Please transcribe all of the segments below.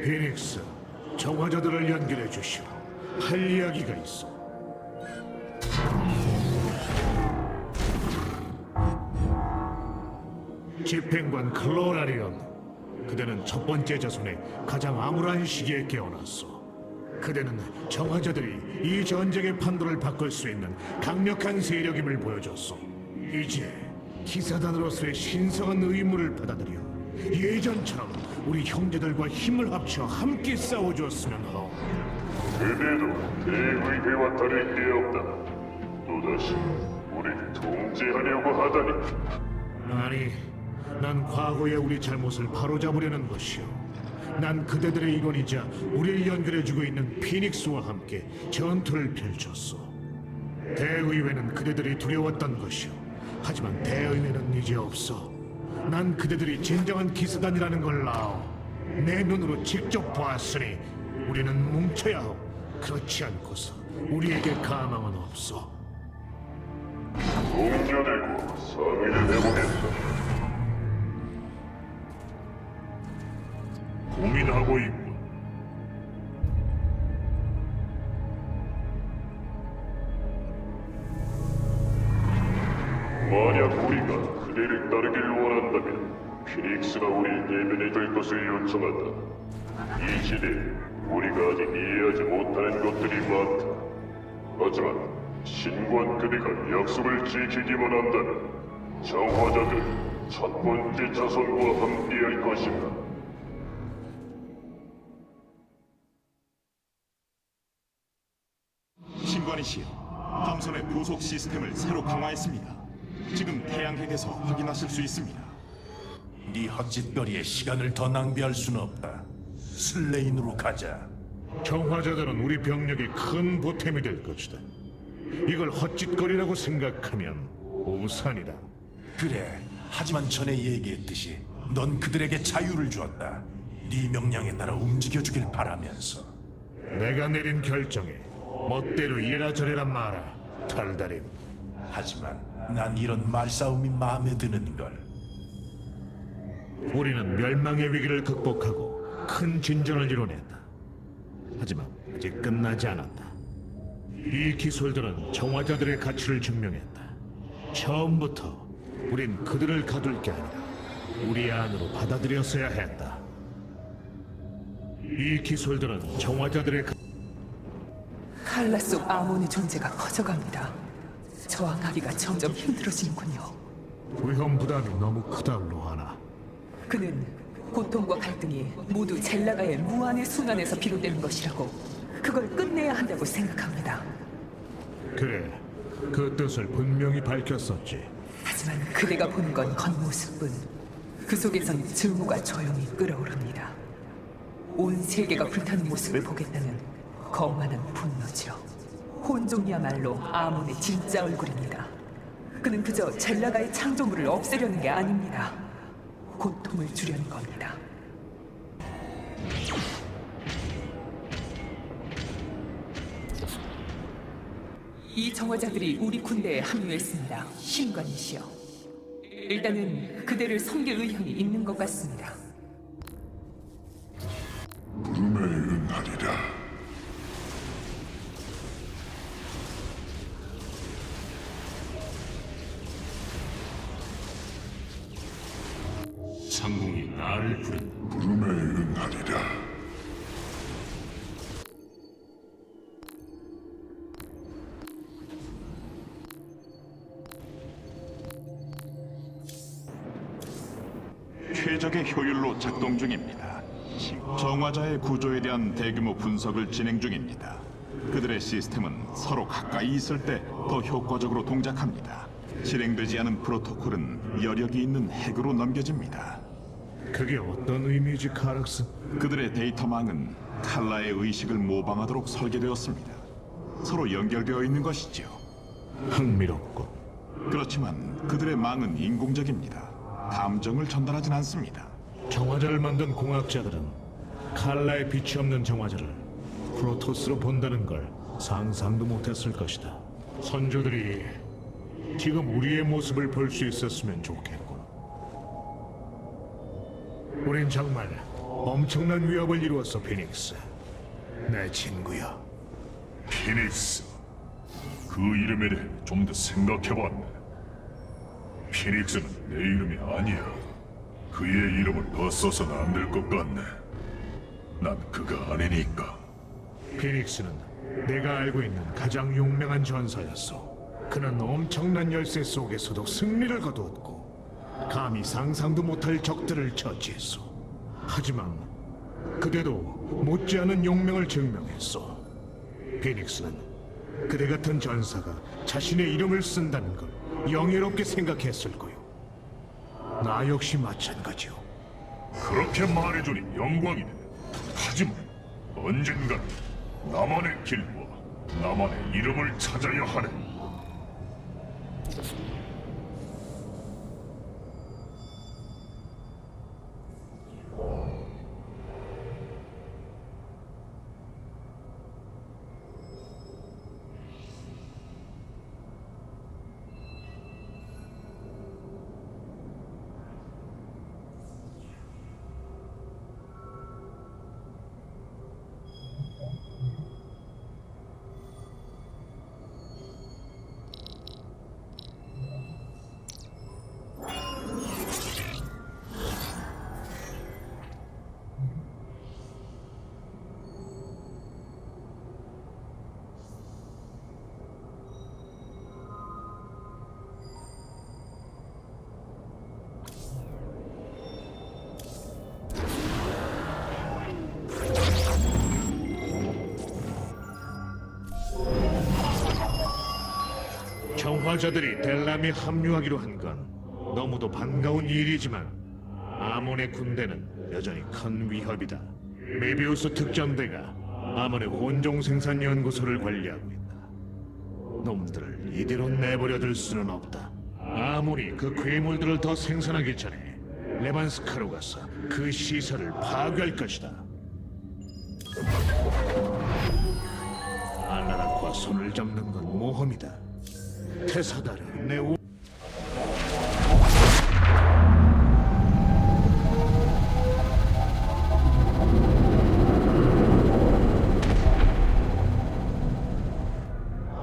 피닉스, 정화자들을 연결해 주시오. 할 이야기가 있어. 집행관 클로라리언, 그대는 첫 번째 자손의 가장 암울한 시기에 깨어났어. 그대는 정화자들이 이 전쟁의 판도를 바꿀 수 있는 강력한 세력임을 보여줬어. 이제 기사단으로서의 신성한 의무를 받아들여 예전처럼 우리 형제들과 힘을 합쳐 함께 싸워주었으면 하오. 그대도 대의회와 다를 게 없다. 또다시 우리를 통제하려고 하다니. 아니, 난 과거의 우리 잘못을 바로잡으려는 것이오. 난 그대들의 일원이자 우리를 연결해주고 있는 피닉스와 함께 전투를 펼쳤어. 대의회는 그대들이 두려웠던 것이오. 하지만 대의회는 이제 없어. 난 그대들이 진정한 기사단이라는 걸 아오. 내 눈으로 직접 보았으니 우리는 뭉쳐야 하오. 그렇지 않고서 우리에게 가망은 없어. 동료들과 상의를 해보겠다. 고민하고 있군. 만약 우리가 그대를 따르기를 원한다면 피닉스가 우리를 대변해 줄 것을 요청한다. 이 시대에 우리가 아직 이해하지 못하는 것들이 많다. 하지만 신관 그대가 약속을 지키기만 한다면 정화자들은 첫 번째 자손과 함께할 것이다. 신관이시여, 함선의 부속 시스템을 새로 강화했습니다. 지금 태양핵에서 확인하실 수 있습니다. 네 헛짓거리에 시간을 더 낭비할 수는 없다. 슬레인으로 가자. 정화자들은 우리 병력의 큰 보탬이 될 것이다. 이걸 헛짓거리라고 생각하면 오산이다. 그래, 하지만 전에 얘기했듯이 넌 그들에게 자유를 주었다. 네 명령에 따라 움직여주길 바라면서. 내가 내린 결정에 멋대로 이래라 저래라 마라, 탈다림. 하지만 난 이런 말싸움이 마음에 드는걸. 우리는 멸망의 위기를 극복하고 큰 진전을 이뤄냈다. 하지만 아직 끝나지 않았다. 이 기술들은 정화자들의 가치를 증명했다. 처음부터 우린 그들을 가둘 게 아니라 우리 안으로 받아들였어야 했다. 이 기술들은 정화자들의 칼라 속 아몬의 존재가 커져갑니다. 저항하기가 점점 힘들어지는군요. 위험 부담이 너무 크다, 로하나. 그는 고통과 갈등이 모두 젤라가의 무한의 순환에서 비롯되는 것이라고, 그걸 끝내야 한다고 생각합니다. 그래, 그 뜻을 분명히 밝혔었지. 하지만 그대가 보는 건 겉모습뿐, 그 속에선 증오가 조용히 끓어오릅니다. 온 세계가 불타는 모습을 보겠다는 거만한 분노죠. 혼종이야말로 아몬의 진짜 얼굴입니다. 그는 그저 젤라가의 창조물을 없애려는 게 아닙니다. 고통을 주려는 겁니다. 이 정화자들이 우리 군대에 합류했습니다. 신관이시여. 일단은 그대를 섬길 의향이 있는 것 같습니다. 부름에 응하리라. 상공이 나를 부른다. 부름에 응하리라. 최적의 효율로 작동 중입니다. 정화자의 구조에 대한 대규모 분석을 진행 중입니다. 그들의 시스템은 서로 가까이 있을 때 더 효과적으로 동작합니다. 실행되지 않은 프로토콜은 여력이 있는 핵으로 넘겨집니다. 그게 어떤 의미지, 카락스? 그들의 데이터망은 칼라의 의식을 모방하도록 설계되었습니다. 서로 연결되어 있는 것이죠. 흥미롭고. 그렇지만 그들의 망은 인공적입니다. 감정을 전달하진 않습니다. 정화자를 만든 공학자들은 칼라의 빛이 없는 정화자를 프로토스로 본다는 걸 상상도 못했을 것이다. 선조들이 지금 우리의 모습을 볼 수 있었으면 좋겠군. 우린 정말 엄청난 위협을 이루었어, 피닉스. 내 친구야. 피닉스. 그 이름에 대해 좀 더 생각해봤네. 피닉스는 내 이름이 아니야. 그의 이름을 더 써서는 안 될 것 같네. 난 그가 아니니까. 피닉스는 내가 알고 있는 가장 용맹한 전사였어. 그는 엄청난 열세 속에서도 승리를 거두었고 감히 상상도 못할 적들을 처치했어. 하지만 그대도 못지않은 용맹을 증명했어. 피닉스는 그대 같은 전사가 자신의 이름을 쓴다는 걸 영예롭게 생각했을 거요. 나 역시 마찬가지요. 그렇게 말해주니 영광이네. 하지만 언젠가 나만의 길과 나만의 이름을 찾아야 하네. 정화자들이 델람에 합류하기로 한 건 너무도 반가운 일이지만 아몬의 군대는 여전히 큰 위협이다. 메비우스 특전대가 아몬의 혼종 생산 연구소를 관리하고 있다. 놈들을 이대로 내버려둘 수는 없다. 아몬이 그 괴물들을 더 생산하기 전에 레반스카로 가서 그 시설을 파괴할 것이다. 알라락과 손을 잡는 건 모험이다. 테사다르, 내 우...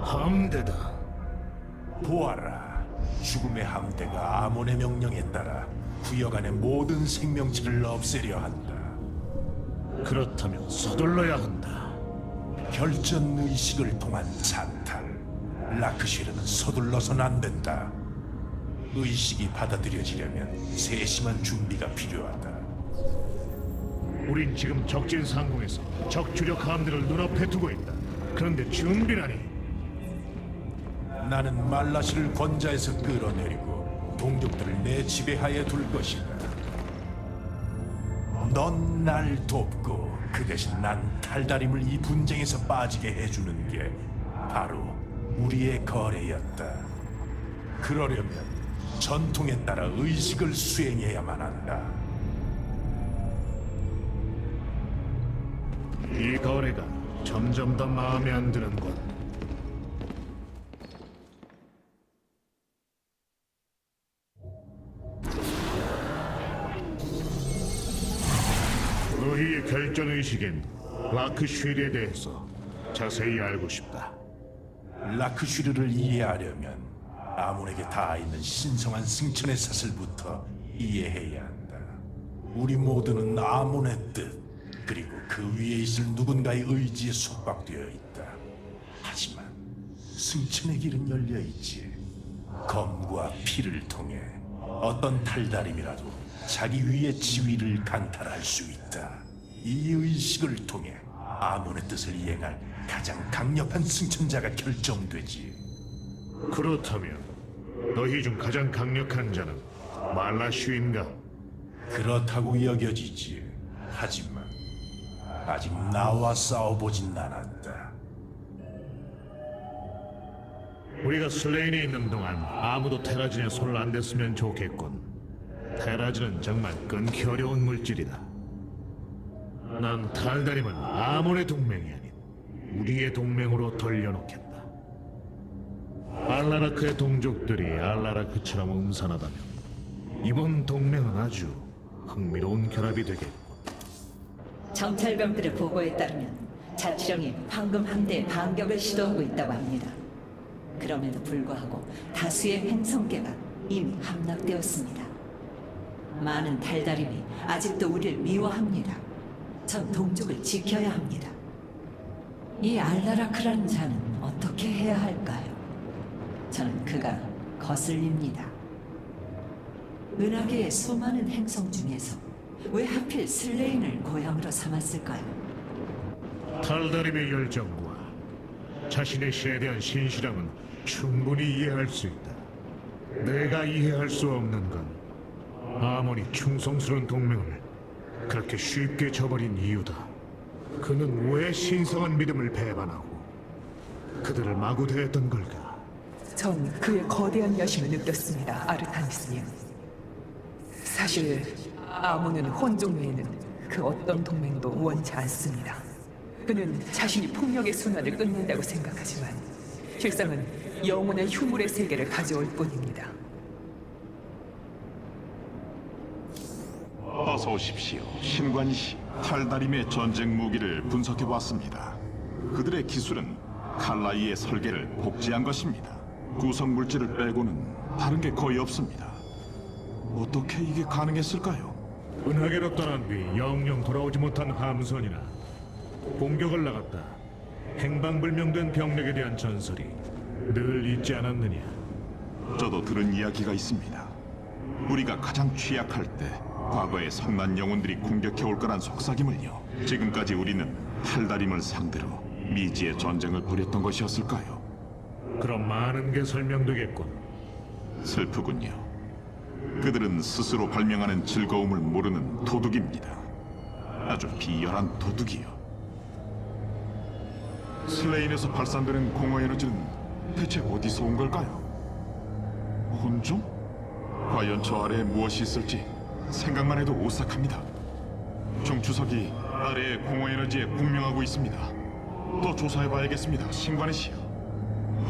함대다. 보아라, 죽음의 함대가 아몬의 명령에 따라 구역 안의 모든 생명체를 없애려 한다. 그렇다면 서둘러야 한다. 결전 의식을 통한 찬탈. 라크슈르는 서둘러선 안 된다. 의식이 받아들여지려면 세심한 준비가 필요하다. 우린 지금 적진 상공에서 적 주력 함대를 눈앞에 두고 있다. 그런데 준비라니. 나는 말라시를 권자에서 끌어내리고 동족들을 내 지배하에 둘 것이다. 넌 날 돕고 그 대신 난 탈다림을 이 분쟁에서 빠지게 해주는 게 바로 우리의 거래였다. 그러려면 전통에 따라 의식을 수행해야만 한다. 이 거래가 점점 더 마음에 안 드는군. 너희의 결전의식인 라크슈일에 대해서 자세히 알고 싶다. 라크슈르를 이해하려면 아몬에게 닿아 있는 신성한 승천의 사슬부터 이해해야 한다. 우리 모두는 아몬의 뜻, 그리고 그 위에 있을 누군가의 의지에 속박되어 있다. 하지만 승천의 길은 열려 있지. 검과 피를 통해 어떤 탈다림이라도 자기 위의 지위를 강탈할 수 있다. 이 의식을 통해 아몬의 뜻을 이행할 가장 강력한 승천자가 결정되지. 그렇다면 너희 중 가장 강력한 자는 말라슈인가? 그렇다고 여겨지지. 하지만 아직 나와 싸워보진 않았다. 우리가 슬레인에 있는 동안 아무도 테라진에 손을 안 댔으면 좋겠군. 테라진은 정말 끊기 어려운 물질이다. 난 탈다림을 아몬의 동맹이 아닌 우리의 동맹으로 돌려놓겠다. 알라라크의 동족들이 알라라크처럼 음산하다면 이번 동맹은 아주 흥미로운 결합이 되겠군. 정찰병들의 보고에 따르면 자치령이 황금 함대의 반격을 시도하고 있다고 합니다. 그럼에도 불구하고 다수의 행성계가 이미 함락되었습니다. 많은 달달임이 아직도 우리를 미워합니다. 전 동족을 지켜야 합니다. 이 알라라크라는 자는 어떻게 해야 할까요? 저는 그가 거슬립니다. 은하계의 수많은 행성 중에서 왜 하필 슬레인을 고향으로 삼았을까요? 달다림의 열정과 자신의 신에 대한 신실함은 충분히 이해할 수 있다. 내가 이해할 수 없는 건 아몬이 충성스러운 동맹을 그렇게 쉽게 저버린 이유다. 그는 왜 신성한 믿음을 배반하고 그들을 마구 대했던 걸까? 전 그의 거대한 여심을 느꼈습니다, 아르타니스님. 사실 아몬은 혼종 외에는 그 어떤 동맹도 원치 않습니다. 그는 자신이 폭력의 순환을 끝낸다고 생각하지만 실상은 영혼의 휴물의 세계를 가져올 뿐입니다. 어서 오십시오. 신관씨, 탈다림의 전쟁 무기를 분석해 보았습니다. 그들의 기술은 칼라이의 설계를 복제한 것입니다. 구성 물질을 빼고는 다른 게 거의 없습니다. 어떻게 이게 가능했을까요? 은하계로 떠난 뒤 영영 돌아오지 못한 함선이나 공격을 나갔다 행방불명된 병력에 대한 전설이 늘 있지 않았느냐. 저도 들은 이야기가 있습니다. 우리가 가장 취약할 때 과거의 성난 영혼들이 공격해 올 거란 속삭임을요. 지금까지 우리는 탈다림을 상대로 미지의 전쟁을 벌였던 것이었을까요? 그럼 많은 게 설명되겠군. 슬프군요. 그들은 스스로 발명하는 즐거움을 모르는 도둑입니다. 아주 비열한 도둑이요. 슬레인에서 발산되는 공허 에너지는 대체 어디서 온 걸까요? 혼종? 과연 저 아래에 무엇이 있을지 생각만 해도 오싹합니다. 중추석이 아래의 공허 에너지에 공명하고 있습니다. 더 조사해봐야겠습니다, 신관의 씨요.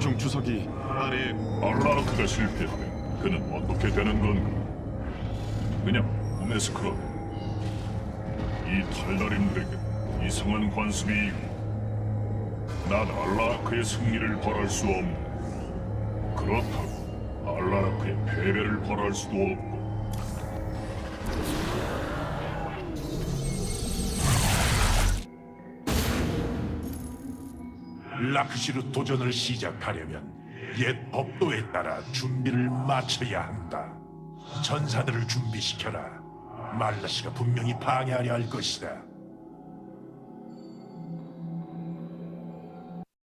중추석이 아래에 알라라크가 실패하면 그는 어떻게 되는 건가? 그냥 꿈에서 그러네. 이 탈다림들에게 이상한 관습이 있고 난 알라라크의 승리를 바랄 수 없네. 그렇다고 알라라크의 패배를 바랄 수도 없고. 라크시르 도전을 시작하려면 옛 법도에 따라 준비를 마쳐야 한다. 전사들을 준비시켜라. 말라시가 분명히 방해하려 할 것이다.